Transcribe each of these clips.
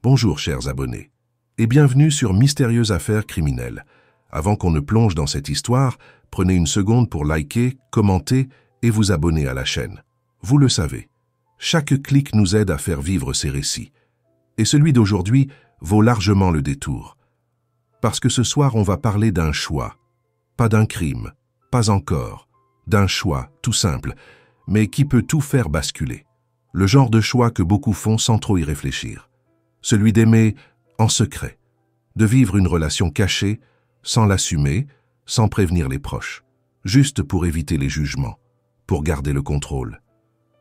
Bonjour chers abonnés, et bienvenue sur Mystérieuses Affaires Criminelles. Avant qu'on ne plonge dans cette histoire, prenez une seconde pour liker, commenter et vous abonner à la chaîne. Vous le savez, chaque clic nous aide à faire vivre ces récits. Et celui d'aujourd'hui vaut largement le détour. Parce que ce soir, on va parler d'un choix. Pas d'un crime, pas encore. D'un choix, tout simple, mais qui peut tout faire basculer. Le genre de choix que beaucoup font sans trop y réfléchir. Celui d'aimer en secret, de vivre une relation cachée, sans l'assumer, sans prévenir les proches, juste pour éviter les jugements, pour garder le contrôle.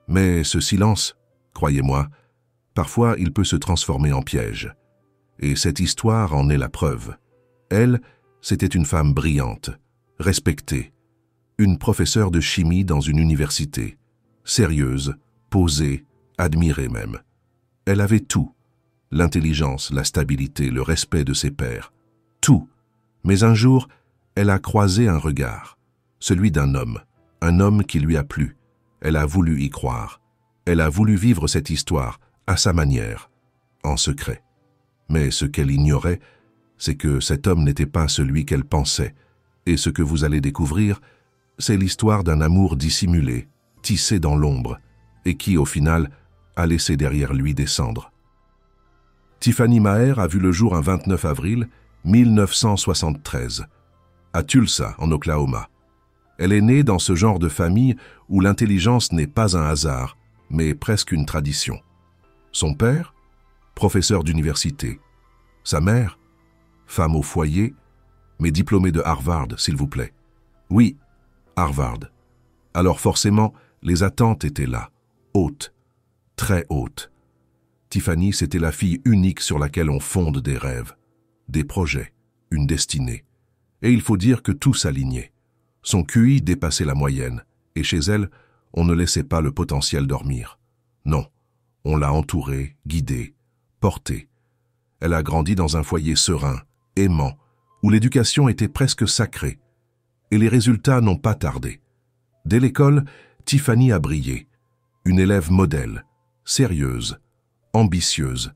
Mais ce silence, croyez-moi, parfois il peut se transformer en piège. Et cette histoire en est la preuve. Elle, c'était une femme brillante, respectée, une professeure de chimie dans une université, sérieuse, posée, admirée même. Elle avait tout, l'intelligence, la stabilité, le respect de ses pairs, tout. Mais un jour, elle a croisé un regard, celui d'un homme qui lui a plu. Elle a voulu y croire. Elle a voulu vivre cette histoire à sa manière, en secret. Mais ce qu'elle ignorait, c'est que cet homme n'était pas celui qu'elle pensait. Et ce que vous allez découvrir, c'est l'histoire d'un amour dissimulé, tissé dans l'ombre, et qui, au final, a laissé derrière lui des cendres. Tiffany Maher a vu le jour un 29 avril 1973, à Tulsa, en Oklahoma. Elle est née dans ce genre de famille où l'intelligence n'est pas un hasard, mais presque une tradition. Son père, professeur d'université. Sa mère, femme au foyer, mais diplômée de Harvard, s'il vous plaît. Oui, Harvard. Alors forcément, les attentes étaient là, hautes, très hautes. Tiffany, c'était la fille unique sur laquelle on fonde des rêves, des projets, une destinée. Et il faut dire que tout s'alignait. Son QI dépassait la moyenne, et chez elle, on ne laissait pas le potentiel dormir. Non, on l'a entourée, guidée, portée. Elle a grandi dans un foyer serein, aimant, où l'éducation était presque sacrée. Et les résultats n'ont pas tardé. Dès l'école, Tiffany a brillé. Une élève modèle, sérieuse, ambitieuse.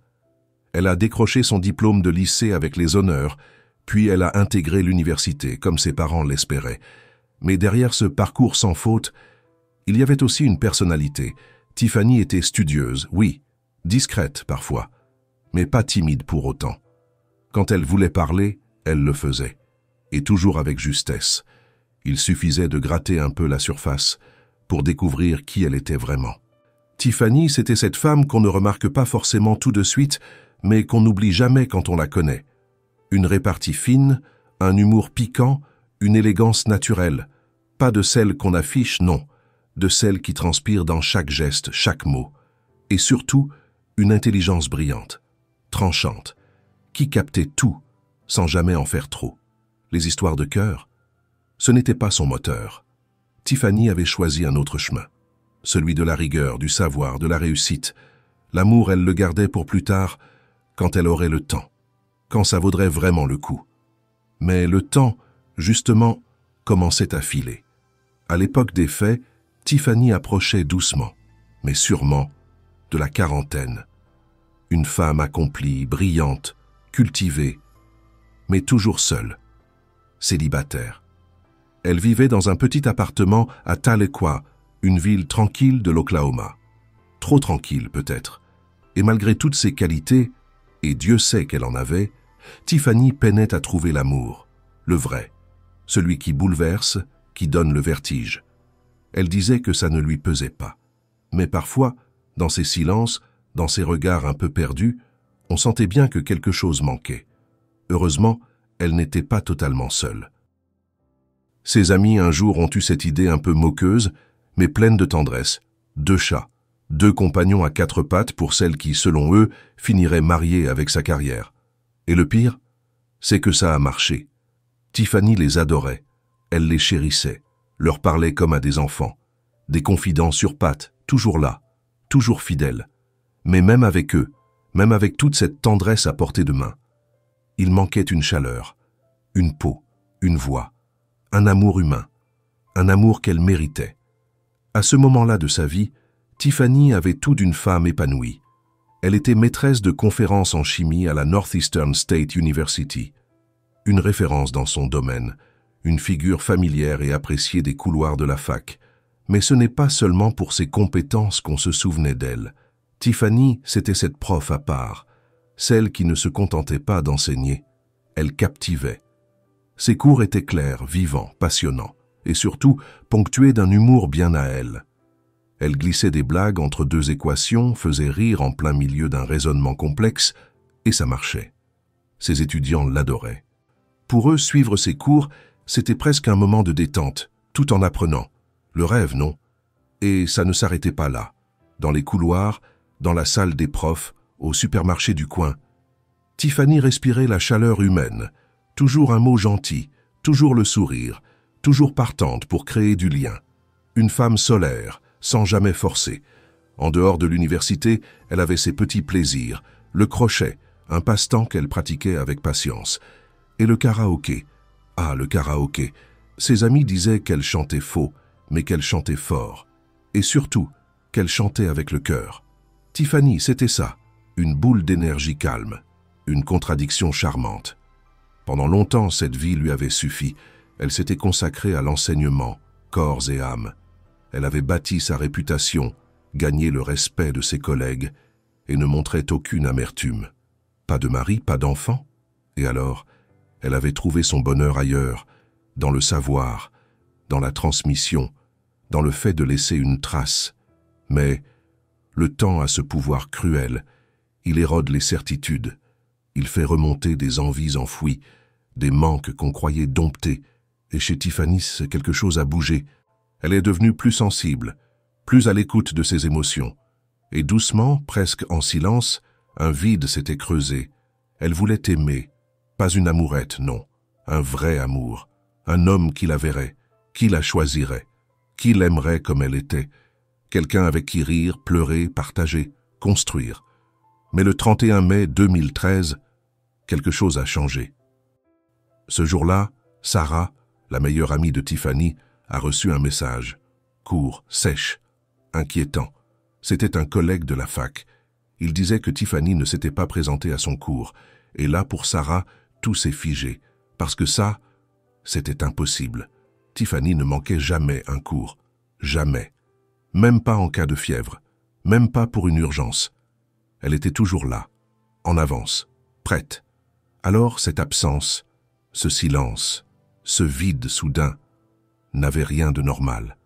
Elle a décroché son diplôme de lycée avec les honneurs, puis elle a intégré l'université, comme ses parents l'espéraient. Mais derrière ce parcours sans faute, il y avait aussi une personnalité. Tiffany était studieuse, oui, discrète parfois, mais pas timide pour autant. Quand elle voulait parler, elle le faisait, et toujours avec justesse. Il suffisait de gratter un peu la surface pour découvrir qui elle était vraiment. Tiffany, c'était cette femme qu'on ne remarque pas forcément tout de suite, mais qu'on n'oublie jamais quand on la connaît. Une répartie fine, un humour piquant, une élégance naturelle. Pas de celle qu'on affiche, non, de celle qui transpire dans chaque geste, chaque mot. Et surtout, une intelligence brillante, tranchante, qui captait tout, sans jamais en faire trop. Les histoires de cœur, ce n'était pas son moteur. Tiffany avait choisi un autre chemin. Celui de la rigueur, du savoir, de la réussite. L'amour, elle le gardait pour plus tard, quand elle aurait le temps, quand ça vaudrait vraiment le coup. Mais le temps, justement, commençait à filer. À l'époque des faits, Tiffany approchait doucement, mais sûrement, de la quarantaine. Une femme accomplie, brillante, cultivée, mais toujours seule, célibataire. Elle vivait dans un petit appartement à Tahlequah, une ville tranquille de l'Oklahoma. Trop tranquille peut-être. Et malgré toutes ses qualités, et Dieu sait qu'elle en avait, Tiffany peinait à trouver l'amour, le vrai, celui qui bouleverse, qui donne le vertige. Elle disait que ça ne lui pesait pas. Mais parfois, dans ses silences, dans ses regards un peu perdus, on sentait bien que quelque chose manquait. Heureusement, elle n'était pas totalement seule. Ses amis un jour ont eu cette idée un peu moqueuse, mais pleine de tendresse. 2 chats, 2 compagnons à 4 pattes pour celle qui, selon eux, finirait mariée avec sa carrière. Et le pire, c'est que ça a marché. Tiffany les adorait, elle les chérissait, leur parlait comme à des enfants. Des confidents sur pattes, toujours là, toujours fidèles. Mais même avec eux, même avec toute cette tendresse à portée de main, il manquait une chaleur, une peau, une voix, un amour humain, un amour qu'elle méritait. À ce moment-là de sa vie, Tiffany avait tout d'une femme épanouie. Elle était maîtresse de conférences en chimie à la Northeastern State University. Une référence dans son domaine, une figure familière et appréciée des couloirs de la fac. Mais ce n'est pas seulement pour ses compétences qu'on se souvenait d'elle. Tiffany, c'était cette prof à part, celle qui ne se contentait pas d'enseigner. Elle captivait. Ses cours étaient clairs, vivants, passionnants, et surtout ponctués d'un humour bien à elle. Elle glissait des blagues entre deux équations, faisait rire en plein milieu d'un raisonnement complexe, et ça marchait. Ses étudiants l'adoraient. Pour eux, suivre ses cours, c'était presque un moment de détente, tout en apprenant. Le rêve, non? Et ça ne s'arrêtait pas là. Dans les couloirs, dans la salle des profs, au supermarché du coin. Tiffany respirait la chaleur humaine, toujours un mot gentil, toujours le sourire, toujours partante pour créer du lien. Une femme solaire, sans jamais forcer. En dehors de l'université, elle avait ses petits plaisirs, le crochet, un passe-temps qu'elle pratiquait avec patience, et le karaoké. Ah, le karaoké. Ses amis disaient qu'elle chantait faux, mais qu'elle chantait fort. Et surtout, qu'elle chantait avec le cœur. Tiffany, c'était ça, une boule d'énergie calme, une contradiction charmante. Pendant longtemps, cette vie lui avait suffi. Elle s'était consacrée à l'enseignement, corps et âme. Elle avait bâti sa réputation, gagné le respect de ses collègues et ne montrait aucune amertume. Pas de mari, pas d'enfant. Et alors, elle avait trouvé son bonheur ailleurs, dans le savoir, dans la transmission, dans le fait de laisser une trace. Mais le temps a ce pouvoir cruel. Il érode les certitudes. Il fait remonter des envies enfouies, des manques qu'on croyait domptés. Et chez Tiffany, quelque chose a bougé. Elle est devenue plus sensible, plus à l'écoute de ses émotions. Et doucement, presque en silence, un vide s'était creusé. Elle voulait aimer, pas une amourette, non, un vrai amour, un homme qui la verrait, qui la choisirait, qui l'aimerait comme elle était, quelqu'un avec qui rire, pleurer, partager, construire. Mais le 31 mai 2013, quelque chose a changé. Ce jour-là, Sarah, la meilleure amie de Tiffany, a reçu un message, court, sèche, inquiétant. C'était un collègue de la fac. Il disait que Tiffany ne s'était pas présentée à son cours, et là, pour Sarah, tout s'est figé, parce que ça, c'était impossible. Tiffany ne manquait jamais un cours, jamais. Même pas en cas de fièvre, même pas pour une urgence. Elle était toujours là, en avance, prête. Alors cette absence, ce silence, ce vide soudain, n'avait rien de normal.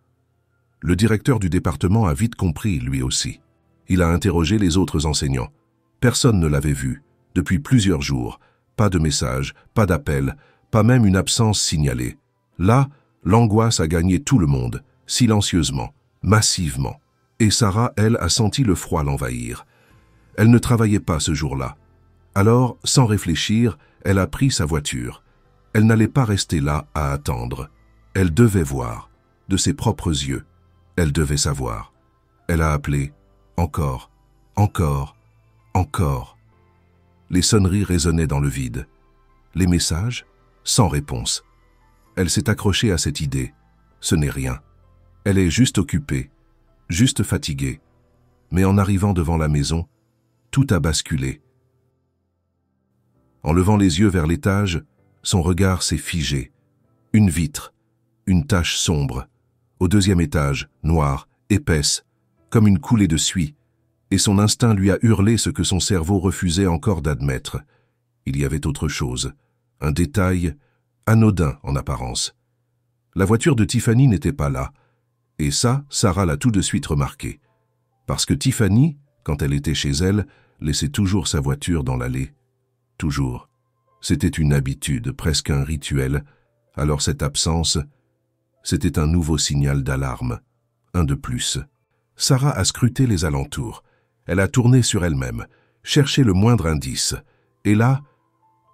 Le directeur du département a vite compris, lui aussi. Il a interrogé les autres enseignants. Personne ne l'avait vu, depuis plusieurs jours. Pas de message, pas d'appel, pas même une absence signalée. Là, l'angoisse a gagné tout le monde, silencieusement, massivement. Et Sarah, elle, a senti le froid l'envahir. Elle ne travaillait pas ce jour-là. Alors, sans réfléchir, elle a pris sa voiture. Elle n'allait pas rester là à attendre. Elle devait voir, de ses propres yeux. Elle devait savoir. Elle a appelé, encore, encore, encore. Les sonneries résonnaient dans le vide. Les messages, sans réponse. Elle s'est accrochée à cette idée. Ce n'est rien. Elle est juste occupée, juste fatiguée. Mais en arrivant devant la maison, tout a basculé. En levant les yeux vers l'étage, son regard s'est figé. Une vitre, une tache sombre. Au deuxième étage, noire, épaisse, comme une coulée de suie. Et son instinct lui a hurlé ce que son cerveau refusait encore d'admettre. Il y avait autre chose, un détail anodin en apparence. La voiture de Tiffany n'était pas là. Et ça, Sarah l'a tout de suite remarqué. Parce que Tiffany, quand elle était chez elle, laissait toujours sa voiture dans l'allée. Toujours. C'était une habitude, presque un rituel. Alors cette absence, c'était un nouveau signal d'alarme. Un de plus. Sarah a scruté les alentours. Elle a tourné sur elle-même, cherché le moindre indice. Et là,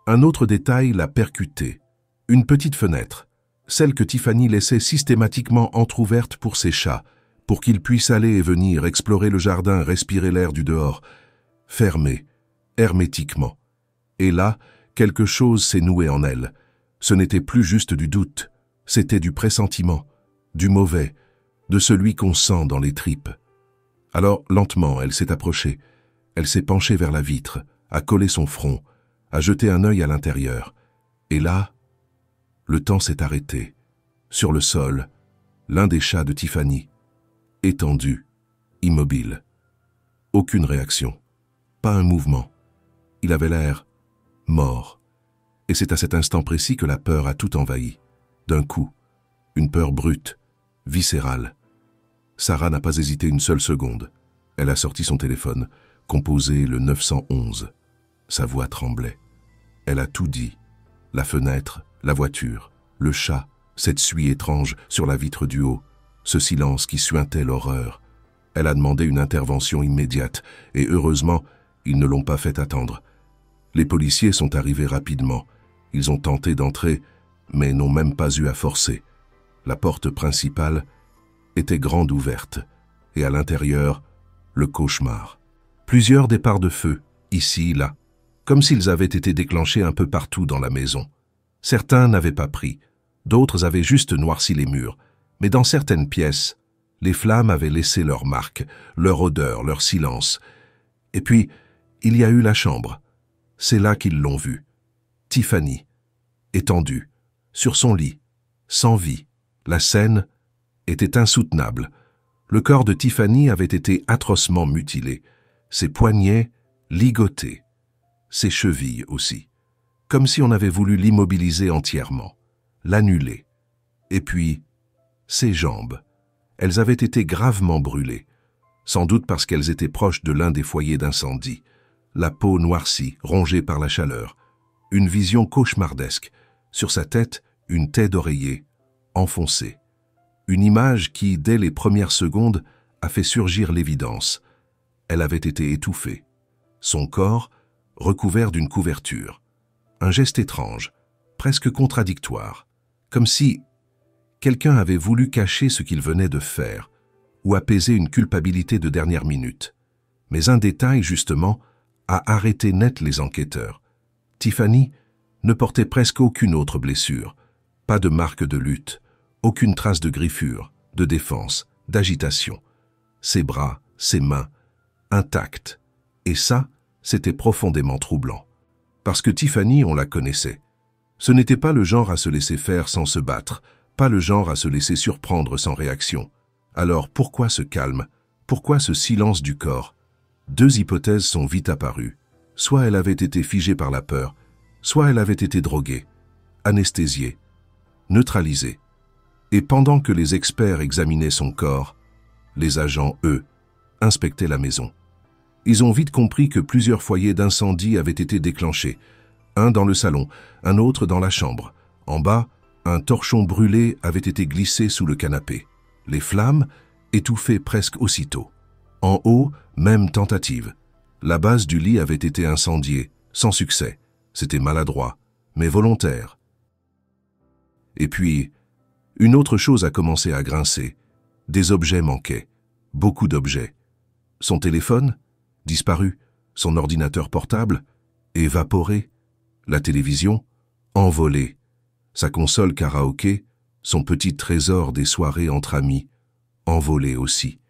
un autre détail l'a percuté. Une petite fenêtre, celle que Tiffany laissait systématiquement entr'ouverte pour ses chats, pour qu'ils puissent aller et venir, explorer le jardin, respirer l'air du dehors. Fermée, hermétiquement. Et là, quelque chose s'est noué en elle. Ce n'était plus juste du doute, c'était du pressentiment, du mauvais, de celui qu'on sent dans les tripes. Alors, lentement, elle s'est approchée. Elle s'est penchée vers la vitre, a collé son front, a jeté un œil à l'intérieur. Et là, le temps s'est arrêté. Sur le sol, l'un des chats de Tiffany, étendu, immobile. Aucune réaction, pas un mouvement. Il avait l'air mort. Et c'est à cet instant précis que la peur a tout envahi. D'un coup, une peur brute, viscérale. Sarah n'a pas hésité une seule seconde. Elle a sorti son téléphone, composé le 911. Sa voix tremblait. Elle a tout dit. La fenêtre, la voiture, le chat, cette suie étrange sur la vitre du haut, ce silence qui suintait l'horreur. Elle a demandé une intervention immédiate, et heureusement, ils ne l'ont pas fait attendre. Les policiers sont arrivés rapidement. Ils ont tenté d'entrer, mais n'ont même pas eu à forcer. La porte principale était grande ouverte, et à l'intérieur, le cauchemar. Plusieurs départs de feu, ici, là, comme s'ils avaient été déclenchés un peu partout dans la maison. Certains n'avaient pas pris, d'autres avaient juste noirci les murs, mais dans certaines pièces, les flammes avaient laissé leur marque, leur odeur, leur silence. Et puis, il y a eu la chambre. C'est là qu'ils l'ont vue. Tiffany, étendue, sur son lit, sans vie. La scène était insoutenable. Le corps de Tiffany avait été atrocement mutilé, ses poignets ligotés, ses chevilles aussi, comme si on avait voulu l'immobiliser entièrement, l'annuler. Et puis, ses jambes. Elles avaient été gravement brûlées, sans doute parce qu'elles étaient proches de l'un des foyers d'incendie. La peau noircie, rongée par la chaleur. Une vision cauchemardesque. Sur sa tête, une taie d'oreiller, enfoncée. Une image qui, dès les premières secondes, a fait surgir l'évidence. Elle avait été étouffée. Son corps, recouvert d'une couverture. Un geste étrange, presque contradictoire, comme si quelqu'un avait voulu cacher ce qu'il venait de faire, ou apaiser une culpabilité de dernière minute. Mais un détail, justement, a arrêté net les enquêteurs. Tiffany ne portait presque aucune autre blessure, pas de marque de lutte, aucune trace de griffure, de défense, d'agitation. Ses bras, ses mains, intacts. Et ça, c'était profondément troublant. Parce que Tiffany, on la connaissait. Ce n'était pas le genre à se laisser faire sans se battre, pas le genre à se laisser surprendre sans réaction. Alors pourquoi ce calme? Pourquoi ce silence du corps? Deux hypothèses sont vite apparues. Soit elle avait été figée par la peur, soit elle avait été droguée, anesthésiée, neutralisée. Et pendant que les experts examinaient son corps, les agents, eux, inspectaient la maison. Ils ont vite compris que plusieurs foyers d'incendie avaient été déclenchés. Un dans le salon, un autre dans la chambre. En bas, un torchon brûlé avait été glissé sous le canapé. Les flammes étouffaient presque aussitôt. En haut, même tentative. La base du lit avait été incendiée, sans succès. C'était maladroit, mais volontaire. Et puis, une autre chose a commencé à grincer. Des objets manquaient. Beaucoup d'objets. Son téléphone, disparu. Son ordinateur portable, évaporé. La télévision, envolée. Sa console karaoké, son petit trésor des soirées entre amis, envolé aussi.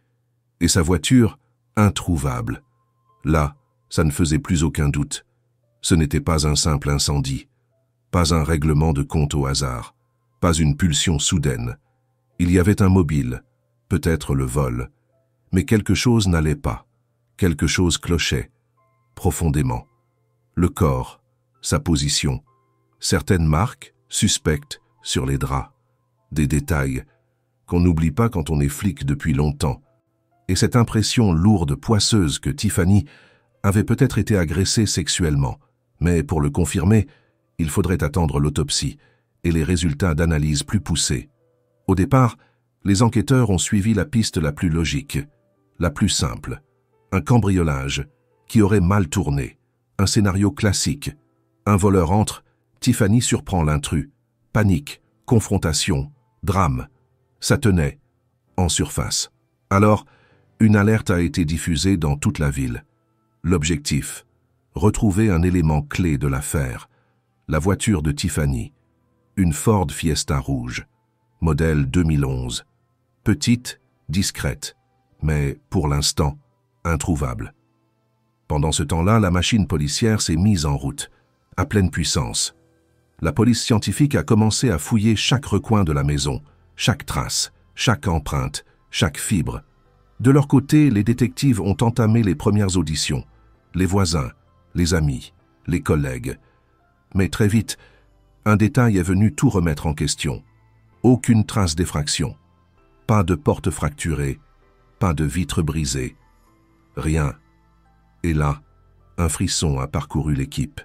Et sa voiture, introuvable. Là, ça ne faisait plus aucun doute. Ce n'était pas un simple incendie, pas un règlement de compte au hasard, pas une pulsion soudaine. Il y avait un mobile, peut-être le vol, mais quelque chose n'allait pas, quelque chose clochait, profondément. Le corps, sa position, certaines marques suspectes sur les draps, des détails qu'on n'oublie pas quand on est flic depuis longtemps, et cette impression lourde, poisseuse que Tiffany avait peut-être été agressée sexuellement, mais pour le confirmer, il faudrait attendre l'autopsie et les résultats d'analyse plus poussés. Au départ, les enquêteurs ont suivi la piste la plus logique, la plus simple, un cambriolage qui aurait mal tourné, un scénario classique. Un voleur entre, Tiffany surprend l'intrus, panique, confrontation, drame. Ça tenait, en surface. Alors, une alerte a été diffusée dans toute la ville. L'objectif, retrouver un élément clé de l'affaire, la voiture de Tiffany, une Ford Fiesta rouge, modèle 2011, petite, discrète, mais pour l'instant, introuvable. Pendant ce temps-là, la machine policière s'est mise en route, à pleine puissance. La police scientifique a commencé à fouiller chaque recoin de la maison, chaque trace, chaque empreinte, chaque fibre. De leur côté, les détectives ont entamé les premières auditions, les voisins, les amis, les collègues. Mais très vite, un détail est venu tout remettre en question. Aucune trace d'effraction, pas de porte fracturée, pas de vitre brisée, rien. Et là, un frisson a parcouru l'équipe.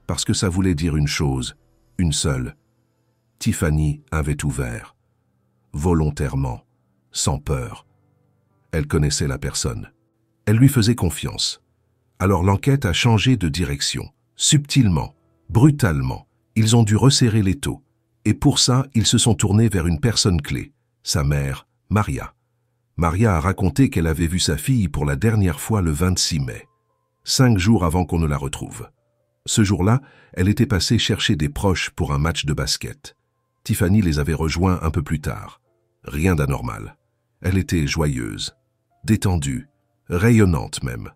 Parce que ça voulait dire une chose, une seule. Tiffany avait ouvert. Volontairement, sans peur. Elle connaissait la personne. Elle lui faisait confiance. Alors l'enquête a changé de direction. Subtilement, brutalement, ils ont dû resserrer l'étau. Et pour ça, ils se sont tournés vers une personne clé, sa mère, Maria. Maria a raconté qu'elle avait vu sa fille pour la dernière fois le 26 mai, 5 jours avant qu'on ne la retrouve. Ce jour-là, elle était passée chercher des proches pour un match de basket. Tiffany les avait rejoints un peu plus tard. Rien d'anormal. Elle était joyeuse, détendue, rayonnante même.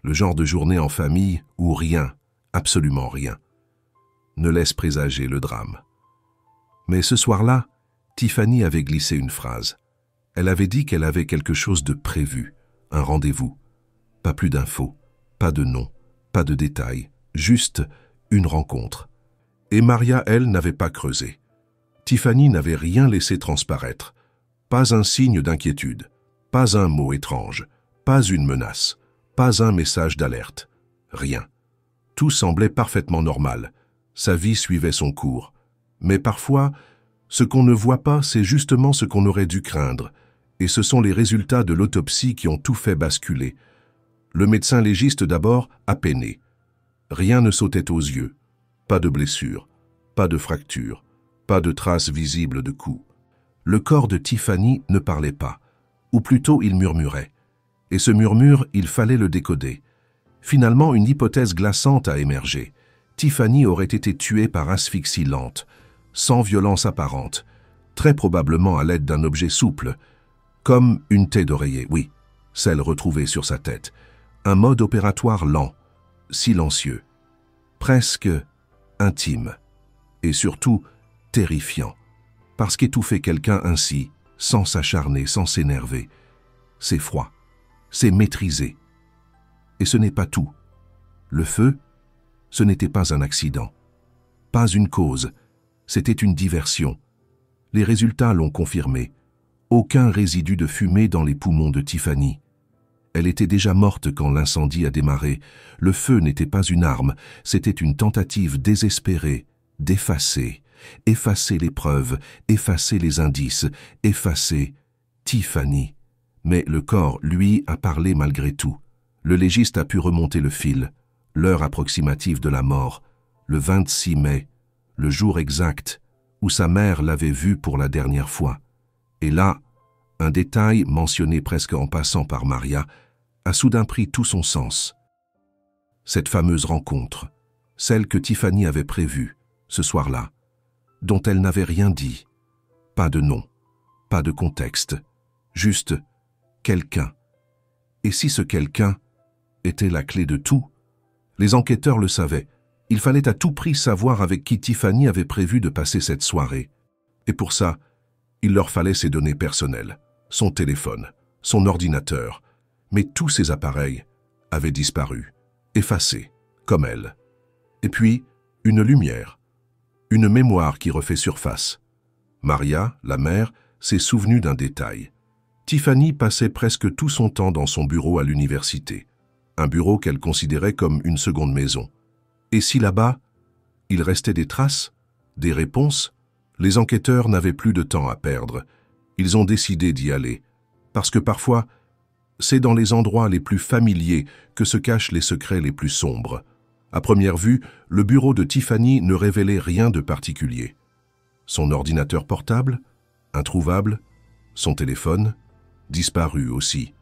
Le genre de journée en famille où rien, absolument rien, ne laisse présager le drame. Mais ce soir-là, Tiffany avait glissé une phrase. Elle avait dit qu'elle avait quelque chose de prévu, un rendez-vous. Pas plus d'infos, pas de nom, pas de détails, juste une rencontre. Et Maria, elle, n'avait pas creusé. Tiffany n'avait rien laissé transparaître. Pas un signe d'inquiétude, pas un mot étrange, pas une menace, pas un message d'alerte. Rien. Tout semblait parfaitement normal. Sa vie suivait son cours. Mais parfois, ce qu'on ne voit pas, c'est justement ce qu'on aurait dû craindre. Et ce sont les résultats de l'autopsie qui ont tout fait basculer. Le médecin légiste d'abord a peiné. Rien ne sautait aux yeux. Pas de blessure, pas de fracture, pas de traces visibles de coups. Le corps de Tiffany ne parlait pas, ou plutôt il murmurait. Et ce murmure, il fallait le décoder. Finalement, une hypothèse glaçante a émergé. Tiffany aurait été tuée par asphyxie lente, sans violence apparente, très probablement à l'aide d'un objet souple, comme une taie d'oreiller, oui, celle retrouvée sur sa tête. Un mode opératoire lent, silencieux, presque intime, et surtout terrifiant. Parce qu'étouffer quelqu'un ainsi, sans s'acharner, sans s'énerver, c'est froid, c'est maîtrisé. Et ce n'est pas tout. Le feu, ce n'était pas un accident, pas une cause, c'était une diversion. Les résultats l'ont confirmé. Aucun résidu de fumée dans les poumons de Tiffany. Elle était déjà morte quand l'incendie a démarré. Le feu n'était pas une arme, c'était une tentative désespérée d'effacer. Effacer les preuves, effacer les indices, effacer Tiffany. Mais le corps, lui, a parlé malgré tout. Le légiste a pu remonter le fil. L'heure approximative de la mort, le 26 mai, le jour exact où sa mère l'avait vue pour la dernière fois. Et là, un détail mentionné presque en passant par Maria a soudain pris tout son sens. Cette fameuse rencontre, celle que Tiffany avait prévue, ce soir-là, dont elle n'avait rien dit, pas de nom, pas de contexte, juste quelqu'un. Et si ce quelqu'un était la clé de tout? Les enquêteurs le savaient. Il fallait à tout prix savoir avec qui Tiffany avait prévu de passer cette soirée. Et pour ça, il leur fallait ses données personnelles, son téléphone, son ordinateur. Mais tous ces appareils avaient disparu, effacés, comme elle. Et puis, une lumière, une mémoire qui refait surface. Maria, la mère, s'est souvenue d'un détail. Tiffany passait presque tout son temps dans son bureau à l'université, un bureau qu'elle considérait comme une seconde maison. Et si là-bas, il restait des traces, des réponses, les enquêteurs n'avaient plus de temps à perdre. Ils ont décidé d'y aller, parce que parfois, c'est dans les endroits les plus familiers que se cachent les secrets les plus sombres. À première vue, le bureau de Tiffany ne révélait rien de particulier. Son ordinateur portable, introuvable, son téléphone, disparu aussi.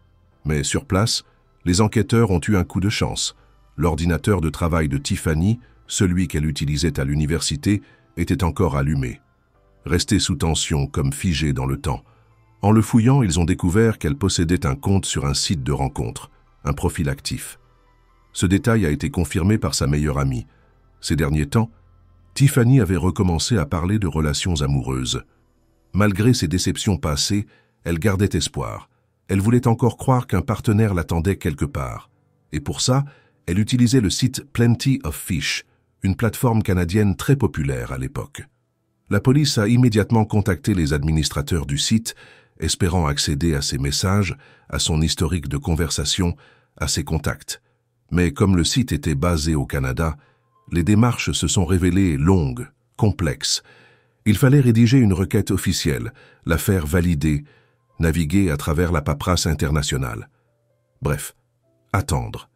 Mais sur place, les enquêteurs ont eu un coup de chance. L'ordinateur de travail de Tiffany, celui qu'elle utilisait à l'université, était encore allumé. Resté sous tension comme figé dans le temps. En le fouillant, ils ont découvert qu'elle possédait un compte sur un site de rencontre, un profil actif. Ce détail a été confirmé par sa meilleure amie. Ces derniers temps, Tiffany avait recommencé à parler de relations amoureuses. Malgré ses déceptions passées, elle gardait espoir. Elle voulait encore croire qu'un partenaire l'attendait quelque part. Et pour ça, elle utilisait le site Plenty of Fish, une plateforme canadienne très populaire à l'époque. La police a immédiatement contacté les administrateurs du site, espérant accéder à ses messages, à son historique de conversation, à ses contacts. Mais comme le site était basé au Canada, les démarches se sont révélées longues, complexes. Il fallait rédiger une requête officielle, la faire valider, naviguer à travers la paperasse internationale. Bref, attendre.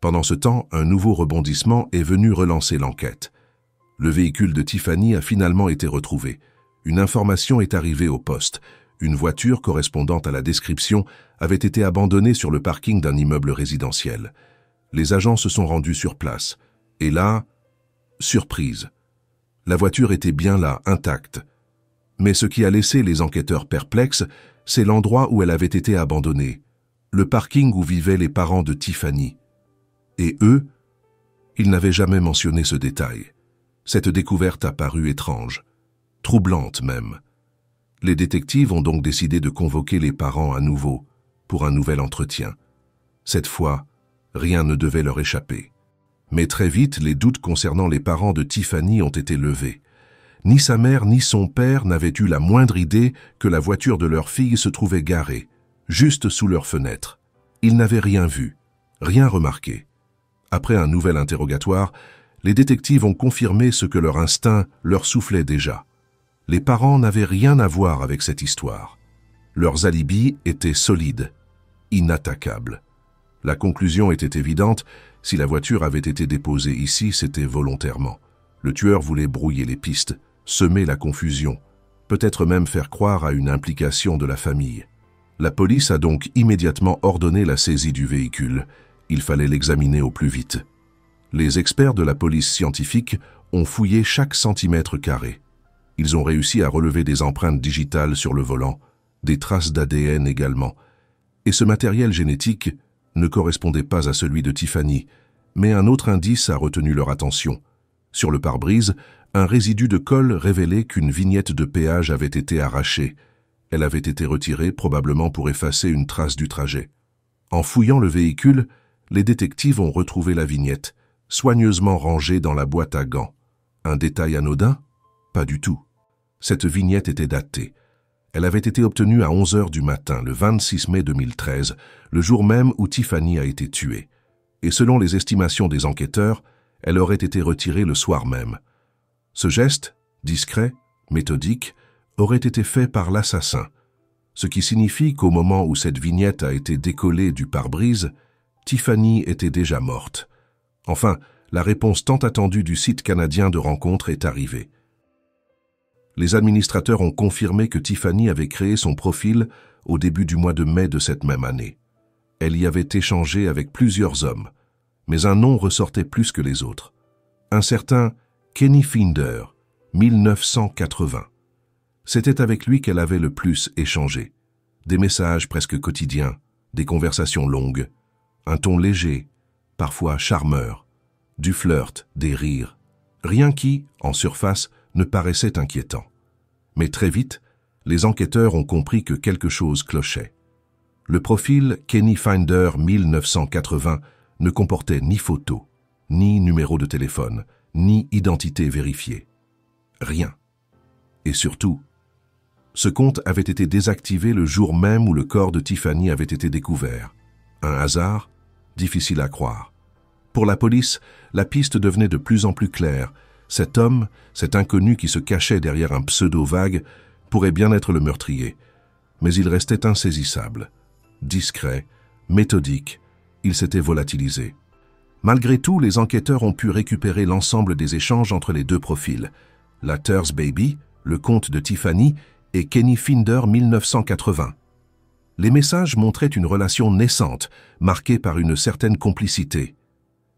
Pendant ce temps, un nouveau rebondissement est venu relancer l'enquête. Le véhicule de Tiffany a finalement été retrouvé. Une information est arrivée au poste. Une voiture correspondant à la description avait été abandonnée sur le parking d'un immeuble résidentiel. Les agents se sont rendus sur place. Et là, surprise. La voiture était bien là, intacte. Mais ce qui a laissé les enquêteurs perplexes, c'est l'endroit où elle avait été abandonnée. Le parking où vivaient les parents de Tiffany. Et eux, ils n'avaient jamais mentionné ce détail. Cette découverte a paru étrange, troublante même. Les détectives ont donc décidé de convoquer les parents à nouveau, pour un nouvel entretien. Cette fois, rien ne devait leur échapper. Mais très vite, les doutes concernant les parents de Tiffany ont été levés. Ni sa mère ni son père n'avaient eu la moindre idée que la voiture de leur fille se trouvait garée, juste sous leur fenêtre. Ils n'avaient rien vu, rien remarqué. Après un nouvel interrogatoire, les détectives ont confirmé ce que leur instinct leur soufflait déjà. Les parents n'avaient rien à voir avec cette histoire. Leurs alibis étaient solides, inattaquables. La conclusion était évidente, si la voiture avait été déposée ici, c'était volontairement. Le tueur voulait brouiller les pistes, semer la confusion, peut-être même faire croire à une implication de la famille. La police a donc immédiatement ordonné la saisie du véhicule. Il fallait l'examiner au plus vite. Les experts de la police scientifique ont fouillé chaque centimètre carré. Ils ont réussi à relever des empreintes digitales sur le volant, des traces d'ADN également. Et ce matériel génétique ne correspondait pas à celui de Tiffany, mais un autre indice a retenu leur attention. Sur le pare-brise, un résidu de colle révélait qu'une vignette de péage avait été arrachée. Elle avait été retirée probablement pour effacer une trace du trajet. En fouillant le véhicule, les détectives ont retrouvé la vignette, soigneusement rangée dans la boîte à gants. Un détail anodin? Pas du tout. Cette vignette était datée. Elle avait été obtenue à 11 h du matin, le 26 mai 2013, le jour même où Tiffany a été tuée. Et selon les estimations des enquêteurs, elle aurait été retirée le soir même. Ce geste, discret, méthodique, aurait été fait par l'assassin, ce qui signifie qu'au moment où cette vignette a été décollée du pare-brise, Tiffany était déjà morte. Enfin, la réponse tant attendue du site canadien de rencontre est arrivée. Les administrateurs ont confirmé que Tiffany avait créé son profil au début du mois de mai de cette même année. Elle y avait échangé avec plusieurs hommes, mais un nom ressortait plus que les autres. Un certain Kenny Finder, 1980. C'était avec lui qu'elle avait le plus échangé. Des messages presque quotidiens, des conversations longues, un ton léger, parfois charmeur, du flirt, des rires, rien qui, en surface, ne paraissait inquiétant. Mais très vite, les enquêteurs ont compris que quelque chose clochait. Le profil Kenny Finder 1980 ne comportait ni photo, ni numéro de téléphone, ni identité vérifiée. Rien. Et surtout, ce compte avait été désactivé le jour même où le corps de Tiffany avait été découvert. Un hasard? Difficile à croire. Pour la police, la piste devenait de plus en plus claire. Cet homme, cet inconnu qui se cachait derrière un pseudo vague, pourrait bien être le meurtrier. Mais il restait insaisissable. Discret, méthodique, il s'était volatilisé. Malgré tout, les enquêteurs ont pu récupérer l'ensemble des échanges entre les deux profils. La Thurs Baby, le compte de Tiffany, et Kenny Finder 1980. Les messages montraient une relation naissante, marquée par une certaine complicité.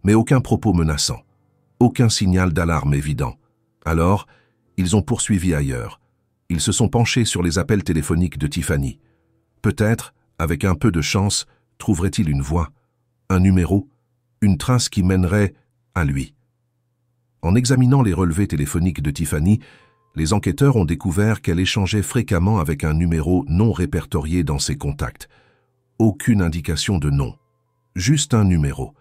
Mais aucun propos menaçant, aucun signal d'alarme évident. Alors, ils ont poursuivi ailleurs. Ils se sont penchés sur les appels téléphoniques de Tiffany. Peut-être, avec un peu de chance, trouverait-il une voix, un numéro, une trace qui mènerait à lui. En examinant les relevés téléphoniques de Tiffany, les enquêteurs ont découvert qu'elle échangeait fréquemment avec un numéro non répertorié dans ses contacts. Aucune indication de nom, juste un numéro.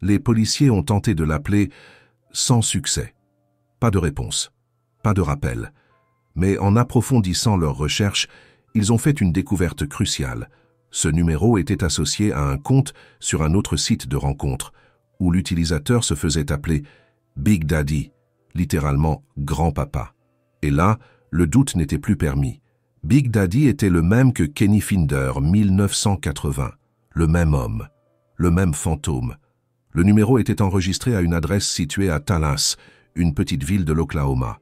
Les policiers ont tenté de l'appeler sans succès. Pas de réponse, pas de rappel. Mais en approfondissant leurs recherches, ils ont fait une découverte cruciale. Ce numéro était associé à un compte sur un autre site de rencontre, où l'utilisateur se faisait appeler Big Daddy, littéralement grand-papa. Et là, le doute n'était plus permis. Big Daddy était le même que Kenny Finder, 1980. Le même homme, le même fantôme. Le numéro était enregistré à une adresse située à Tallass, une petite ville de l'Oklahoma.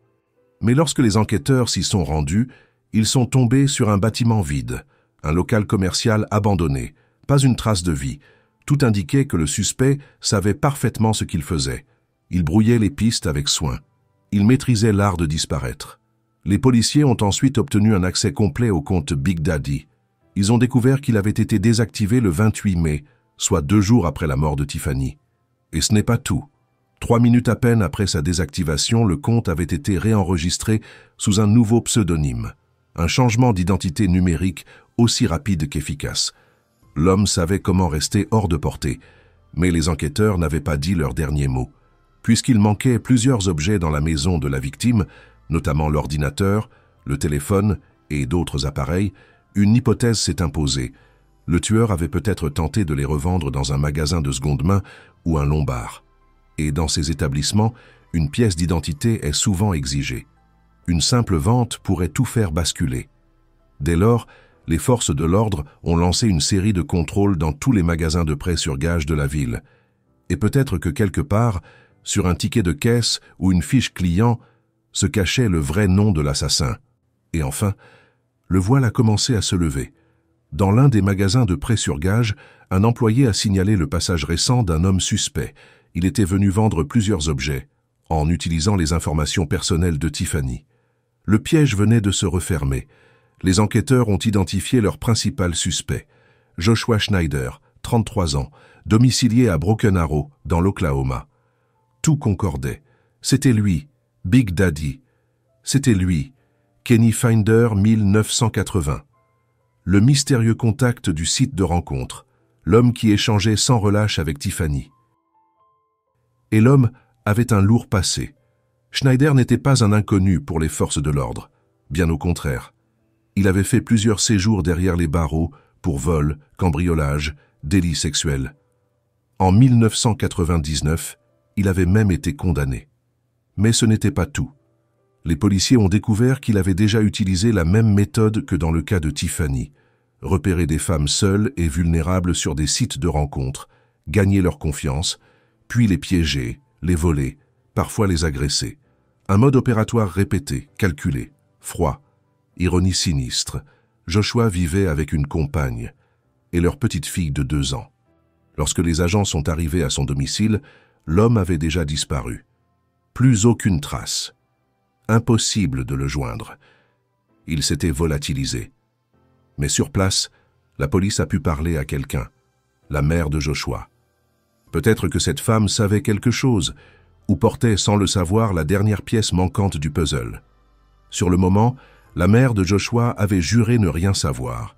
Mais lorsque les enquêteurs s'y sont rendus, ils sont tombés sur un bâtiment vide, un local commercial abandonné, pas une trace de vie. Tout indiquait que le suspect savait parfaitement ce qu'il faisait. Il brouillait les pistes avec soin. Il maîtrisait l'art de disparaître. Les policiers ont ensuite obtenu un accès complet au compte Big Daddy. Ils ont découvert qu'il avait été désactivé le 28 mai, soit 2 jours après la mort de Tiffany. Et ce n'est pas tout. 3 minutes à peine après sa désactivation, le compte avait été réenregistré sous un nouveau pseudonyme. Un changement d'identité numérique aussi rapide qu'efficace. L'homme savait comment rester hors de portée, mais les enquêteurs n'avaient pas dit leur dernier mot. Puisqu'il manquait plusieurs objets dans la maison de la victime, notamment l'ordinateur, le téléphone et d'autres appareils, une hypothèse s'est imposée. Le tueur avait peut-être tenté de les revendre dans un magasin de seconde main ou un lombard. Et dans ces établissements, une pièce d'identité est souvent exigée. Une simple vente pourrait tout faire basculer. Dès lors, les forces de l'ordre ont lancé une série de contrôles dans tous les magasins de prêt sur gage de la ville. Et peut-être que quelque part, sur un ticket de caisse ou une fiche client, se cachait le vrai nom de l'assassin. Et enfin, le voile a commencé à se lever. Dans l'un des magasins de prêt sur gage, un employé a signalé le passage récent d'un homme suspect. Il était venu vendre plusieurs objets, en utilisant les informations personnelles de Tiffany. Le piège venait de se refermer. Les enquêteurs ont identifié leur principal suspect, Joshua Schneider, 33 ans, domicilié à Broken Arrow, dans l'Oklahoma. Tout concordait. C'était lui, Big Daddy. C'était lui, Kenny Finder, 1980. Le mystérieux contact du site de rencontre, l'homme qui échangeait sans relâche avec Tiffany. Et l'homme avait un lourd passé. Schneider n'était pas un inconnu pour les forces de l'ordre, bien au contraire. Il avait fait plusieurs séjours derrière les barreaux pour vol, cambriolage, délits sexuels. En 1999, il avait même été condamné. Mais ce n'était pas tout. Les policiers ont découvert qu'il avait déjà utilisé la même méthode que dans le cas de Tiffany. Repérer des femmes seules et vulnérables sur des sites de rencontres, gagner leur confiance, puis les piéger, les voler, parfois les agresser. Un mode opératoire répété, calculé, froid, ironie sinistre. Joshua vivait avec une compagne et leur petite fille de 2 ans. Lorsque les agents sont arrivés à son domicile, l'homme avait déjà disparu. Plus aucune trace. Impossible de le joindre. Il s'était volatilisé. Mais sur place, la police a pu parler à quelqu'un, la mère de Joshua. Peut-être que cette femme savait quelque chose, ou portait sans le savoir la dernière pièce manquante du puzzle. Sur le moment, la mère de Joshua avait juré ne rien savoir.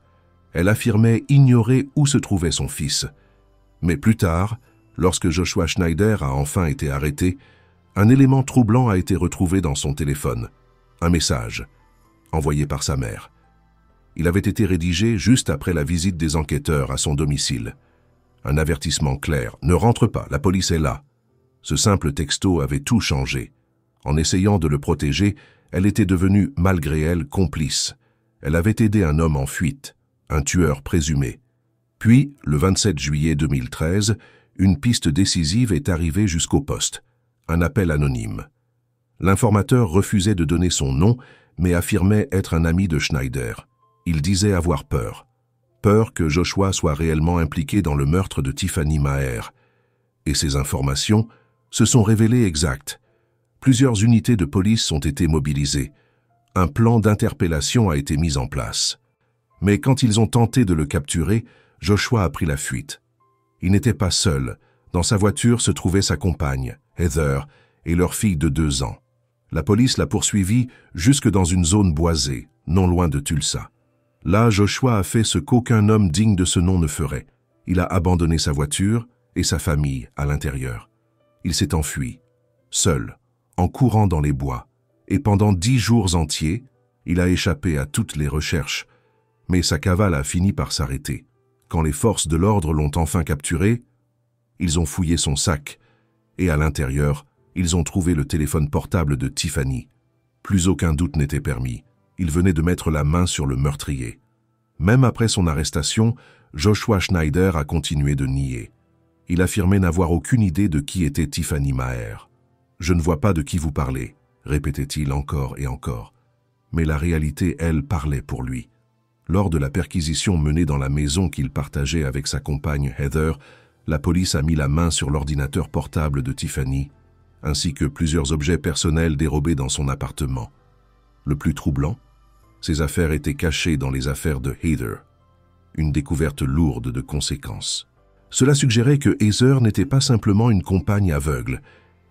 Elle affirmait ignorer où se trouvait son fils. Mais plus tard, lorsque Joshua Schneider a enfin été arrêté, un élément troublant a été retrouvé dans son téléphone. Un message, envoyé par sa mère. Il avait été rédigé juste après la visite des enquêteurs à son domicile. Un avertissement clair, « Ne rentre pas, la police est là ». Ce simple texto avait tout changé. En essayant de le protéger, elle était devenue, malgré elle, complice. Elle avait aidé un homme en fuite, un tueur présumé. Puis, le 27 juillet 2013, une piste décisive est arrivée jusqu'au poste. Un appel anonyme. L'informateur refusait de donner son nom, mais affirmait être un ami de Schneider. Il disait avoir peur. Peur que Joshua soit réellement impliqué dans le meurtre de Tiffany Maher. Et ces informations se sont révélées exactes. Plusieurs unités de police ont été mobilisées. Un plan d'interpellation a été mis en place. Mais quand ils ont tenté de le capturer, Joshua a pris la fuite. Il n'était pas seul. Dans sa voiture se trouvait sa compagne, Heather, et leur fille de 2 ans. La police l'a poursuivi jusque dans une zone boisée, non loin de Tulsa. Là, Joshua a fait ce qu'aucun homme digne de ce nom ne ferait. Il a abandonné sa voiture et sa famille à l'intérieur. Il s'est enfui, seul, en courant dans les bois, et pendant 10 jours entiers, il a échappé à toutes les recherches. Mais sa cavale a fini par s'arrêter. Quand les forces de l'ordre l'ont enfin capturé, ils ont fouillé son sac, et à l'intérieur, ils ont trouvé le téléphone portable de Tiffany. Plus aucun doute n'était permis. Il venait de mettre la main sur le meurtrier. Même après son arrestation, Joshua Schneider a continué de nier. Il affirmait n'avoir aucune idée de qui était Tiffany Maher. « Je ne vois pas de qui vous parlez », répétait-il encore et encore. Mais la réalité, elle, parlait pour lui. Lors de la perquisition menée dans la maison qu'il partageait avec sa compagne Heather, la police a mis la main sur l'ordinateur portable de Tiffany, ainsi que plusieurs objets personnels dérobés dans son appartement. Le plus troublant, ses affaires étaient cachées dans les affaires de Heather, une découverte lourde de conséquences. Cela suggérait que Heather n'était pas simplement une compagne aveugle,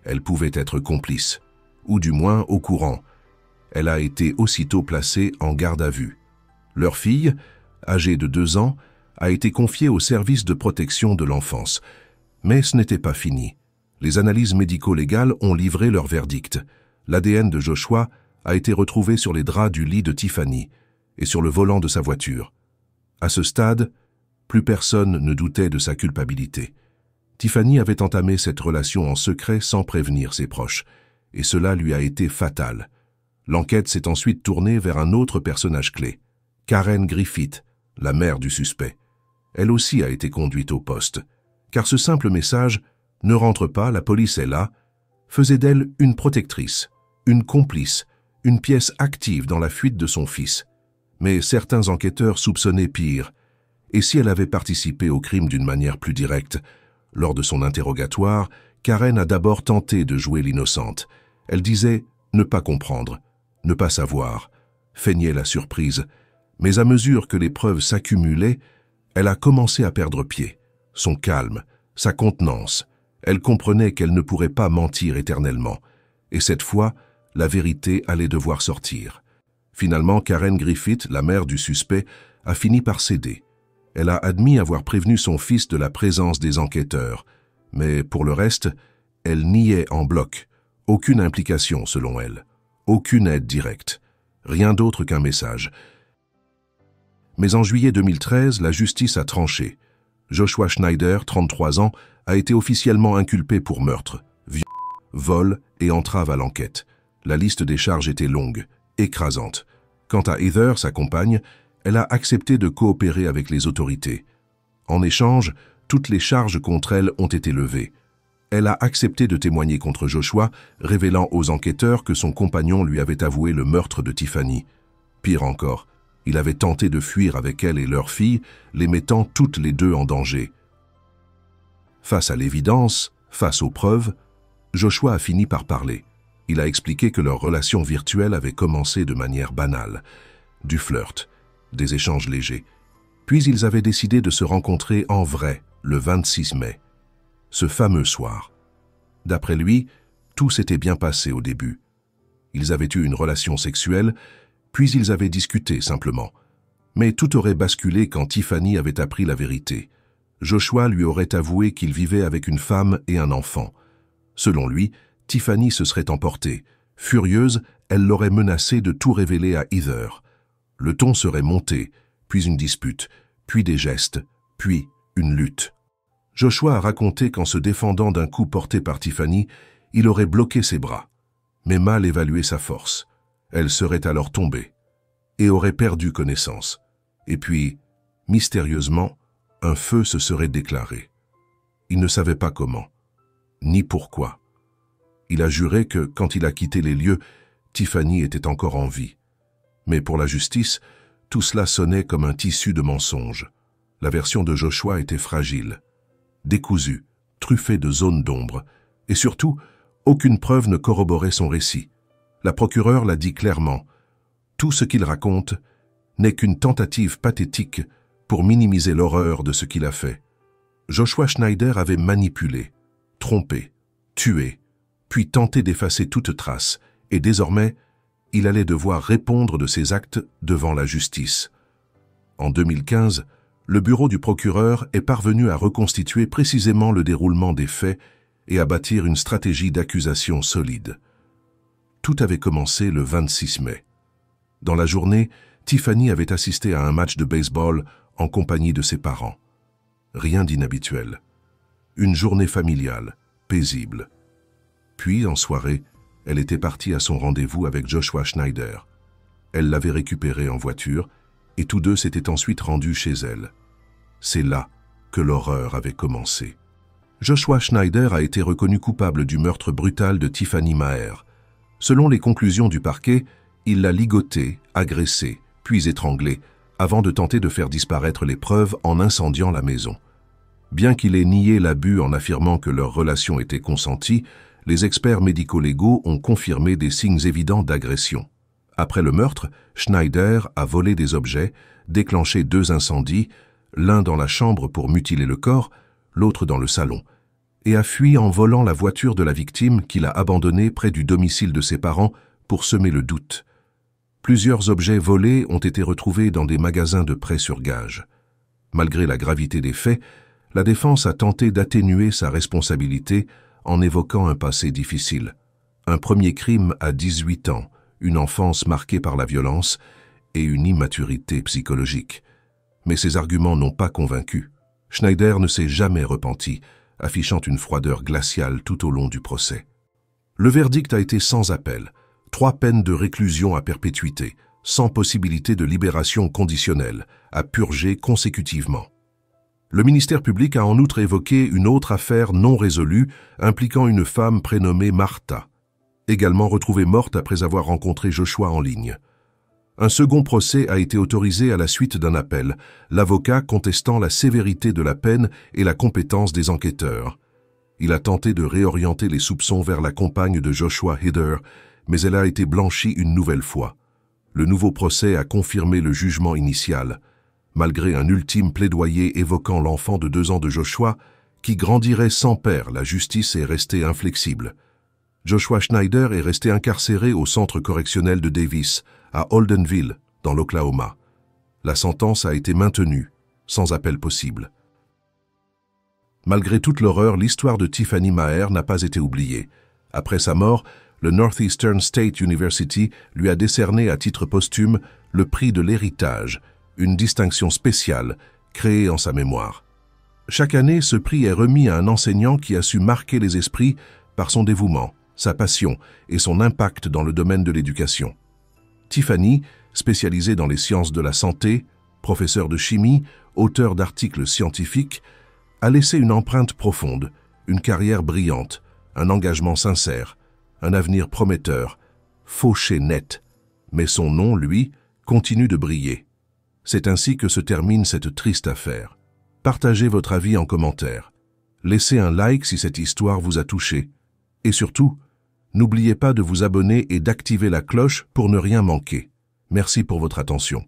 elle pouvait être complice, ou du moins au courant. Elle a été aussitôt placée en garde à vue. Leur fille, âgée de 2 ans, a été confiée au service de protection de l'enfance. Mais ce n'était pas fini. Les analyses médico-légales ont livré leur verdict. L'ADN de Joshua a été retrouvé sur les draps du lit de Tiffany et sur le volant de sa voiture. À ce stade, plus personne ne doutait de sa culpabilité. Tiffany avait entamé cette relation en secret sans prévenir ses proches, et cela lui a été fatal. L'enquête s'est ensuite tournée vers un autre personnage clé, Karen Griffith, la mère du suspect. Elle aussi a été conduite au poste, car ce simple message « Ne rentre pas, la police est là » faisait d'elle une protectrice, une complice, une pièce active dans la fuite de son fils. Mais certains enquêteurs soupçonnaient pire. Et si elle avait participé au crime d'une manière plus directe? Lors de son interrogatoire, Karen a d'abord tenté de jouer l'innocente. Elle disait ne pas comprendre, ne pas savoir, feignait la surprise. Mais à mesure que les preuves s'accumulaient, elle a commencé à perdre pied. Son calme, sa contenance. Elle comprenait qu'elle ne pourrait pas mentir éternellement. Et cette fois, la vérité allait devoir sortir. Finalement, Karen Griffith, la mère du suspect, a fini par céder. Elle a admis avoir prévenu son fils de la présence des enquêteurs. Mais pour le reste, elle niait en bloc. Aucune implication, selon elle. Aucune aide directe. Rien d'autre qu'un message. Mais en juillet 2013, la justice a tranché. Joshua Schneider, 33 ans, a été officiellement inculpé pour meurtre, vol et entrave à l'enquête. La liste des charges était longue, écrasante. Quant à Heather, sa compagne, elle a accepté de coopérer avec les autorités. En échange, toutes les charges contre elle ont été levées. Elle a accepté de témoigner contre Joshua, révélant aux enquêteurs que son compagnon lui avait avoué le meurtre de Tiffany. Pire encore, il avait tenté de fuir avec elle et leur fille, les mettant toutes les deux en danger. Face à l'évidence, face aux preuves, Joshua a fini par parler. Il a expliqué que leur relation virtuelle avait commencé de manière banale. Du flirt, des échanges légers. Puis ils avaient décidé de se rencontrer en vrai, le 26 mai. Ce fameux soir. D'après lui, tout s'était bien passé au début. Ils avaient eu une relation sexuelle, puis ils avaient discuté simplement. Mais tout aurait basculé quand Tiffany avait appris la vérité. Joshua lui aurait avoué qu'il vivait avec une femme et un enfant. Selon lui, Tiffany se serait emportée. Furieuse, elle l'aurait menacé de tout révéler à Heather. Le ton serait monté, puis une dispute, puis des gestes, puis une lutte. Joshua a raconté qu'en se défendant d'un coup porté par Tiffany, il aurait bloqué ses bras, mais mal évalué sa force. Elle serait alors tombée et aurait perdu connaissance. Et puis, mystérieusement, un feu se serait déclaré. Il ne savait pas comment, ni pourquoi. Il a juré que, quand il a quitté les lieux, Tiffany était encore en vie. Mais pour la justice, tout cela sonnait comme un tissu de mensonges. La version de Joshua était fragile, décousue, truffée de zones d'ombre, et surtout, aucune preuve ne corroborait son récit. La procureure l'a dit clairement, tout ce qu'il raconte n'est qu'une tentative pathétique pour minimiser l'horreur de ce qu'il a fait. Joshua Schneider avait manipulé, trompé, tué, puis tenté d'effacer toute trace, et désormais, il allait devoir répondre de ses actes devant la justice. En 2015, le bureau du procureur est parvenu à reconstituer précisément le déroulement des faits et à bâtir une stratégie d'accusation solide. Tout avait commencé le 26 mai. Dans la journée, Tiffany avait assisté à un match de baseball en compagnie de ses parents. Rien d'inhabituel. Une journée familiale, paisible. Puis, en soirée, elle était partie à son rendez-vous avec Joshua Schneider. Elle l'avait récupéré en voiture et tous deux s'étaient ensuite rendus chez elle. C'est là que l'horreur avait commencé. Joshua Schneider a été reconnu coupable du meurtre brutal de Tiffany Maher. Selon les conclusions du parquet, il l'a ligotée, agressée, puis étranglée, avant de tenter de faire disparaître les preuves en incendiant la maison. Bien qu'il ait nié l'abus en affirmant que leur relation était consentie, les experts médico-légaux ont confirmé des signes évidents d'agression. Après le meurtre, Schneider a volé des objets, déclenché 2 incendies, l'un dans la chambre pour mutiler le corps, l'autre dans le salon, et a fui en volant la voiture de la victime qu'il a abandonnée près du domicile de ses parents pour semer le doute. Plusieurs objets volés ont été retrouvés dans des magasins de prêt sur gage. Malgré la gravité des faits, la défense a tenté d'atténuer sa responsabilité en évoquant un passé difficile. Un premier crime à 18 ans, une enfance marquée par la violence et une immaturité psychologique. Mais ces arguments n'ont pas convaincu. Schneider ne s'est jamais repenti, affichant une froideur glaciale tout au long du procès. Le verdict a été sans appel. 3 peines de réclusion à perpétuité, sans possibilité de libération conditionnelle, à purger consécutivement. Le ministère public a en outre évoqué une autre affaire non résolue impliquant une femme prénommée Martha, également retrouvée morte après avoir rencontré Joshua en ligne. Un second procès a été autorisé à la suite d'un appel, l'avocat contestant la sévérité de la peine et la compétence des enquêteurs. Il a tenté de réorienter les soupçons vers la compagne de Joshua Heather, mais elle a été blanchie une nouvelle fois. Le nouveau procès a confirmé le jugement initial. Malgré un ultime plaidoyer évoquant l'enfant de 2 ans de Joshua, qui grandirait sans père, la justice est restée inflexible. Joshua Schneider est resté incarcéré au centre correctionnel de Davis, à Holdenville, dans l'Oklahoma. La sentence a été maintenue, sans appel possible. Malgré toute l'horreur, l'histoire de Tiffany Maher n'a pas été oubliée. Après sa mort, le Northeastern State University lui a décerné à titre posthume le prix de l'héritage, une distinction spéciale créée en sa mémoire. Chaque année, ce prix est remis à un enseignant qui a su marquer les esprits par son dévouement, sa passion et son impact dans le domaine de l'éducation. Tiffany, spécialisée dans les sciences de la santé, professeure de chimie, auteur d'articles scientifiques, a laissé une empreinte profonde, une carrière brillante, un engagement sincère, un avenir prometteur, fauché net, mais son nom, lui, continue de briller. C'est ainsi que se termine cette triste affaire. Partagez votre avis en commentaire. Laissez un like si cette histoire vous a touché. Et surtout, n'oubliez pas de vous abonner et d'activer la cloche pour ne rien manquer. Merci pour votre attention.